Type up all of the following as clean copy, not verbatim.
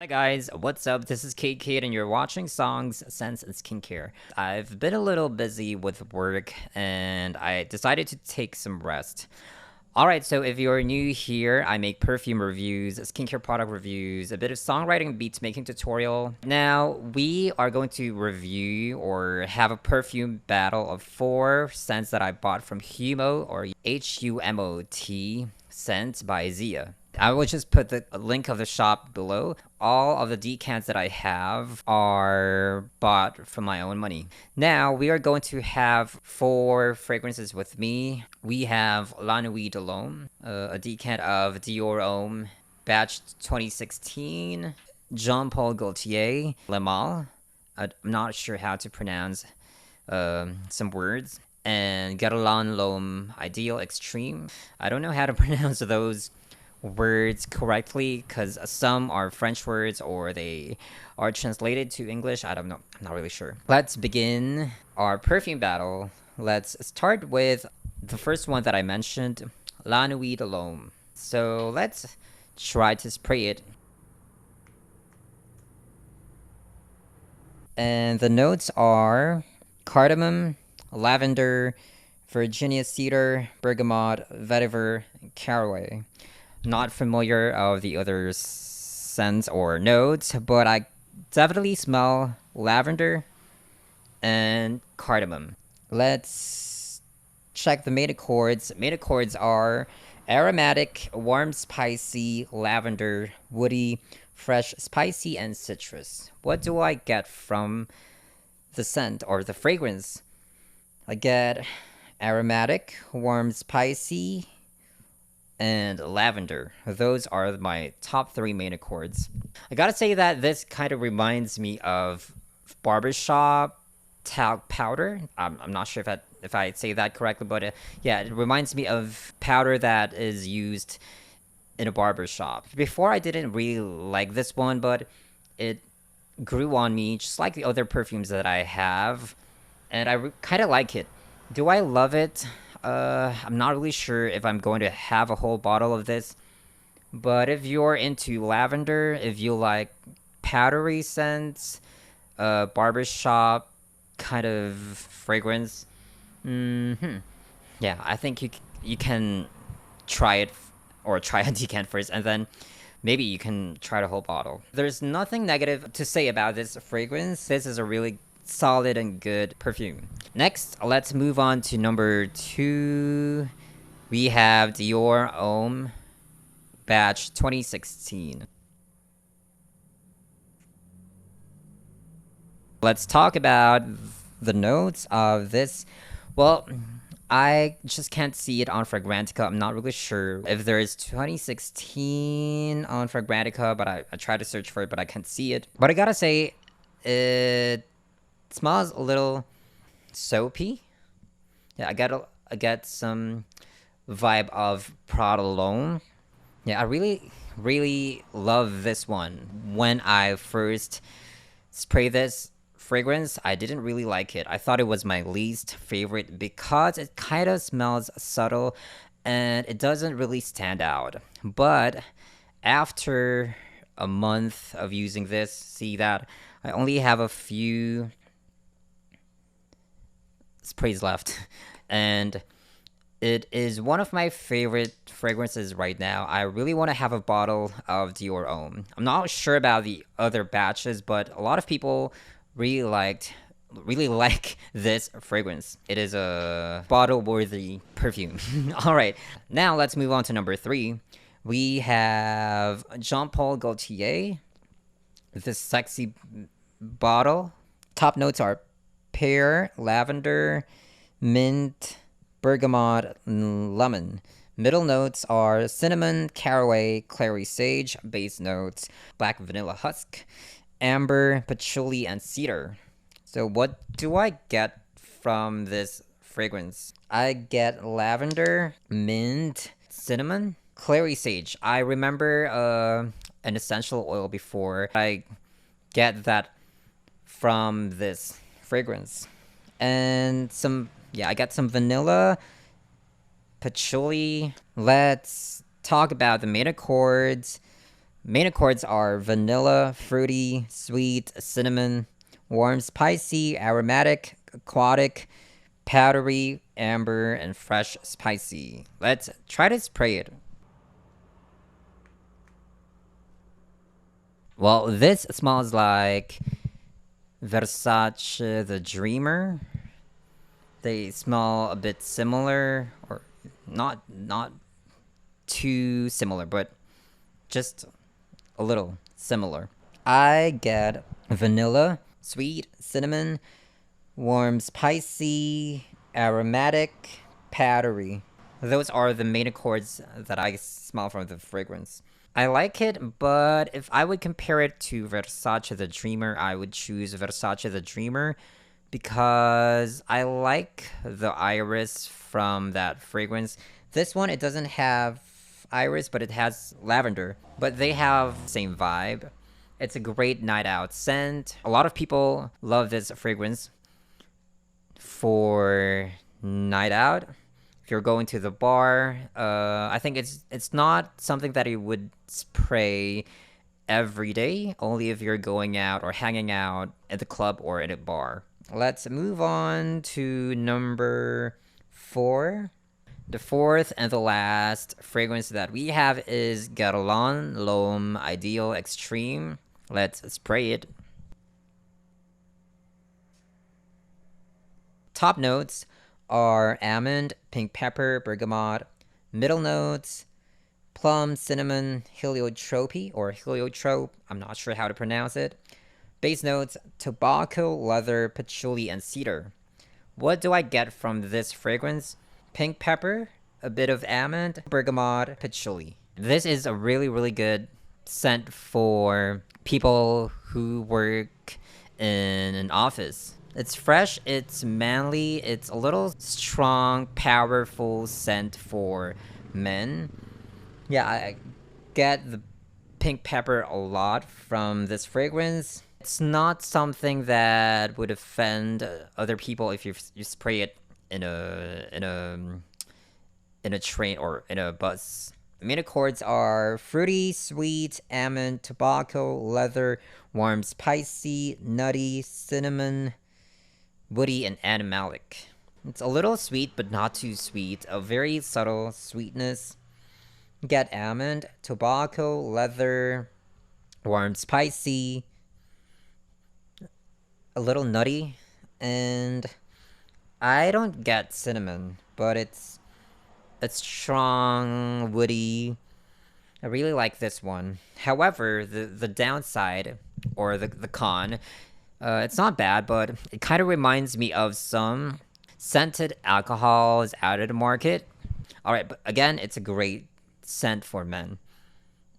Guys, what's up? This is Kate and you're watching Songs, Scents, and Skincare. I've been a little busy with work and I decided to take some rest. Alright, so if you're new here, I make perfume reviews, skincare product reviews, a bit of songwriting beats making tutorial. Now, we are going to review or have a perfume battle of 4 scents that I bought from Humo or Humot scent by Zia. I will just put the link of the shop below. All of the decants that I have are bought from my own money. Now, we are going to have 4 fragrances with me. We have La Nuit de Lhomme, a decant of Dior Homme, batch 2016. Paul Gaultier Le Male. I'm not sure how to pronounce some words. And Guerlain L'Homme Ideal Extreme. I don't know how to pronounce those words correctly because some are French words or they are translated to English. I don't know. I'm not really sure. Let's begin our perfume battle. Let's start with the first one that I mentioned, La Nuit de Lhomme. So let's try to spray it. And the notes are cardamom, lavender, Virginia cedar, bergamot, vetiver, and caraway. Not familiar of the other scents or notes, but I definitely smell lavender and cardamom. Let's check the main accords. Main accords are aromatic, warm, spicy, lavender, woody, fresh, spicy, and citrus. What do I get from the scent or the fragrance? I get aromatic, warm, spicy, and lavender. Those are my top 3 main accords. I gotta say that this kind of reminds me of barbershop talc powder. I'm not sure if I say that correctly, but yeah, it reminds me of powder that is used in a barbershop. Before I didn't really like this one, but it grew on me just like the other perfumes that I have, and I kind of like it. Do I love it? I'm not really sure if I'm going to have a whole bottle of this, but if you're into lavender, if you like powdery scents, barbershop kind of fragrance, yeah, I think you can try it or try a decant first, and then maybe you can try the whole bottle. There's nothing negative to say about this fragrance. This is a really solid and good perfume. Next, let's move on to number 2. We have Dior Homme batch 2016. Let's talk about the notes of this. Well, I just can't see it on Fragrantica. I'm not really sure if there is 2016 on Fragrantica, but I tried to search for it, but I can't see it. But I gotta say, it smells a little soapy. Yeah, I get some vibe of Prada L'Homme. Yeah, I really love this one. When I first sprayed this fragrance, I didn't really like it. I thought it was my least favorite because it kind of smells subtle and it doesn't really stand out. But after a month of using this, see that I only have a few sprays left, and it is one of my favorite fragrances right now. I really want to have a bottle of Dior Homme. I'm not sure about the other batches, but a lot of people really like this fragrance. It is a bottle-worthy perfume. All right, now let's move on to number 3. We have Paul Gaultier, this sexy bottle. Top notes are pear, lavender, mint, bergamot, lemon. Middle notes are cinnamon, caraway, clary sage. Base notes, black vanilla husk, amber, patchouli, and cedar. So what do I get from this fragrance? I get lavender, mint, cinnamon, clary sage. I remember an essential oil before. I get that from this fragrance. And I got some vanilla, patchouli. Let's talk about the main accords. Main accords are vanilla, fruity, sweet, cinnamon, warm, spicy, aromatic, aquatic, powdery, amber, and fresh spicy. Let's try to spray it. Well, this smells like Versace the Dreamer. They smell a bit similar, or not too similar, but just a little similar. I get vanilla, sweet, cinnamon, warm, spicy, aromatic, powdery. Those are the main accords that I smell from the fragrance. I like it, but if I would compare it to Versace the Dreamer, I would choose Versace the Dreamer because I like the iris from that fragrance. This one, it doesn't have iris, but it has lavender. But they have the same vibe. It's a great night out scent. A lot of people love this fragrance for night out. If you're going to the bar, I think it's not something that you would spray every day, only if you're going out or hanging out at the club or at a bar. Let's move on to number 4. The fourth and the last fragrance that we have is Guerlain L'Homme Ideal Extreme. Let's spray it. Top notes are almond, pink pepper, bergamot. Middle notes, plum, cinnamon, heliotrope or heliotrope. I'm not sure how to pronounce it. Base notes, tobacco, leather, patchouli, and cedar. What do I get from this fragrance? Pink pepper, a bit of almond, bergamot, patchouli. This is a really, really good scent for people who work in an office. It's fresh, it's manly, it's a little strong, powerful scent for men. Yeah, I get the pink pepper a lot from this fragrance. It's not something that would offend other people if you spray it in a train or in a bus. Main accords are fruity, sweet, almond, tobacco, leather, warm, spicy, nutty, cinnamon, woody, and animalic. It's a little sweet, but not too sweet. A very subtle sweetness. Get almond, tobacco, leather, warm, spicy, a little nutty, and I don't get cinnamon, but it's strong, woody. I really like this one. However, the downside, or the con, it's not bad, but it kind of reminds me of some scented alcohols out of the market. Alright, but again, it's a great scent for men.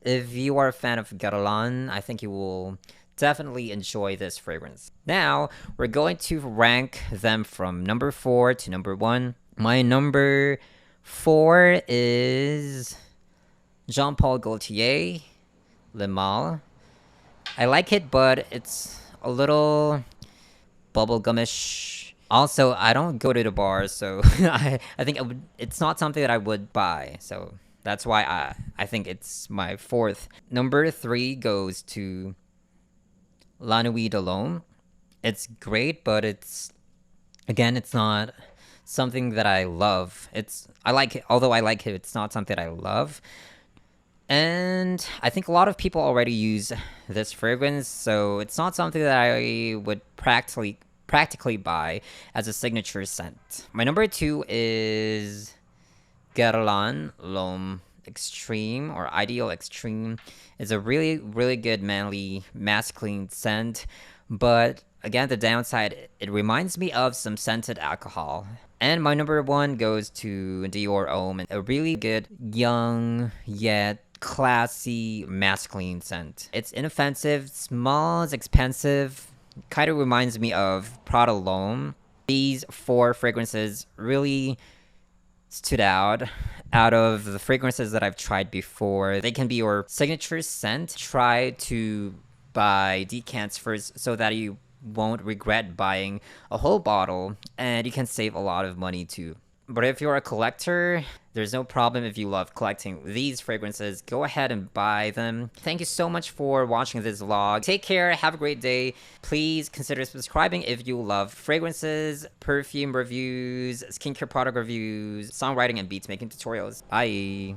If you are a fan of Guerlain, I think you will definitely enjoy this fragrance. Now, we're going to rank them from number 4 to number 1. My number 4 is Paul Gaultier Le Male. I like it, but it's a little bubblegumish. Also, I don't go to the bar, so I think it's not something that I would buy. So that's why I think it's my 4th. Number 3 goes to Nuit de Lhomme. It's great, but it's not something that I love. I like it, although I like it, it's not something that I love. And I think a lot of people already use this fragrance, so it's not something that I would practically buy as a signature scent. My number 2 is Guerlain L'Homme Extreme or Ideal Extreme. It's a really, really good manly masculine scent, but again, the downside, it reminds me of some scented alcohol. And my number 1 goes to Dior Homme, a really good young yet classy masculine scent. It's inoffensive, smells expensive, kind of reminds me of Prada L'Homme. These 4 fragrances really stood out of the fragrances that I've tried before. They can be your signature scent. Try to buy decants first so that you won't regret buying a whole bottle, and you can save a lot of money too. But if you're a collector, There's no problem if you love collecting these fragrances. Go ahead and buy them. Thank you so much for watching this vlog. Take care. Have a great day. Please consider subscribing if you love fragrances, perfume reviews, skincare product reviews, songwriting, and beats making tutorials. Bye.